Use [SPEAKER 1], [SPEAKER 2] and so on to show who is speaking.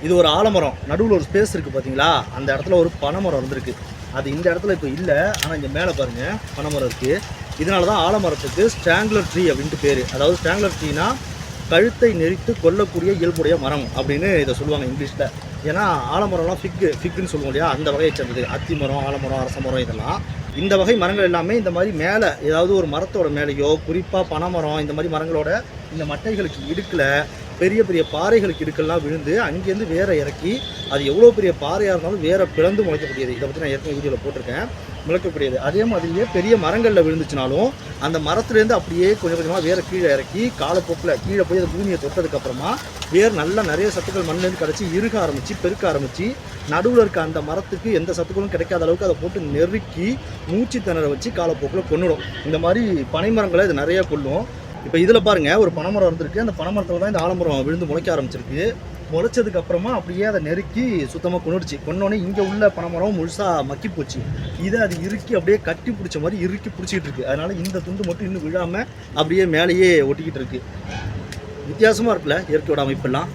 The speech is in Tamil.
[SPEAKER 1] இது ஒரு ஆலமரம், நடுவில் ஒரு ஸ்பேஸ் இருக்குது பார்த்தீங்களா, அந்த இடத்துல ஒரு பனைமரம் இருந்திருக்கு. அது இந்த இடத்துல இப்போ இல்லை, ஆனால் இங்கே மேலே பாருங்கள் பனைமரம் இருக்குது. இதனால தான் ஆலமரத்துக்கு ஸ்ட்ராங்குலர் ட்ரீ அப்படின்ட்டு பேர். அதாவது ஸ்ட்ராங்குலர் ட்ரீனா கழுத்தை நெரித்து கொல்லக்கூடிய இயல்புடைய மரம் அப்படின்னு இதை சொல்லுவாங்க இங்கிலீஷில். ஏன்னா ஆலமரம்லாம் ஃபிக்குன்னு சொல்லுவோம் இல்லையா, அந்த வகையை சேர்ந்தது. அத்தி மரம், ஆலமரம், அரச மரம், இதெல்லாம் இந்த வகை மரங்கள் எல்லாமே இந்த மாதிரி மேலே ஏதாவது ஒரு மரத்தோட மேலேயோ, குறிப்பாக பனைமரம் இந்த மாதிரி மரங்களோட இந்த மட்டைகளுக்கு இடுக்கில் பெரிய பெரிய பாறைகளுக்கு இடுக்கெல்லாம் விழுந்து அங்கேருந்து வேரை இறக்கி, அது எவ்வளோ பெரிய பாறையாக இருந்தாலும் வேரை பிளந்து முளைக்கக்கூடியது. இதை பற்றி நான் ஏற்கனவே வீடியோவில் போட்டிருக்கேன், முளைக்கக்கூடியது. அதே மாதிரியே பெரிய மரங்களில் விழுந்துச்சுனாலும் அந்த மரத்துலேருந்து அப்படியே கொஞ்சம் கொஞ்சமாக வேரை கீழே இறக்கி காலப்போக்கில் கீழே போய் அந்த பூமியை தொட்டதுக்கப்புறமா வேர் நல்லா நிறைய சத்துக்கள் மண்ணிலேருந்து கிடச்சி இறுக ஆரம்பித்து பெருக்க ஆரம்பித்து நடுவில் இருக்க அந்த மரத்துக்கு எந்த சத்துக்களும் கிடைக்காத அளவுக்கு அதை போட்டு நெருக்கி மூச்சு திணற வச்சு காலப்போக்கில் கொன்னுடும். இந்த மாதிரி பனைமரங்களை இது நிறையா கொல்லும். இப்போ இதில் பாருங்கள், ஒரு பனைமரம் இருந்திருக்கு. அந்த பனைமரத்தில் தான் இந்த ஆலமரம் விழுந்து முளைக்க ஆரம்பிச்சிருக்கு. முளைச்சதுக்கு அப்புறமா அப்படியே அதை நெருக்கி சுத்தமாக கொண்டுடுச்சு. கொன்னோடனே இங்கே உள்ள பனைமரம் முழுசாக மக்கி போச்சு. இதை அது இறுக்கி அப்படியே கட்டி பிடிச்ச மாதிரி இறுக்கி பிடிச்சிக்கிட்டு இருக்குது. அதனால் இந்த துண்டு மட்டும் இன்னும் விழாமல் அப்படியே மேலேயே ஒட்டிக்கிட்டு இருக்குது. வித்தியாசமாக இருக்குல்ல இயற்கையோட அமைப்பெல்லாம்.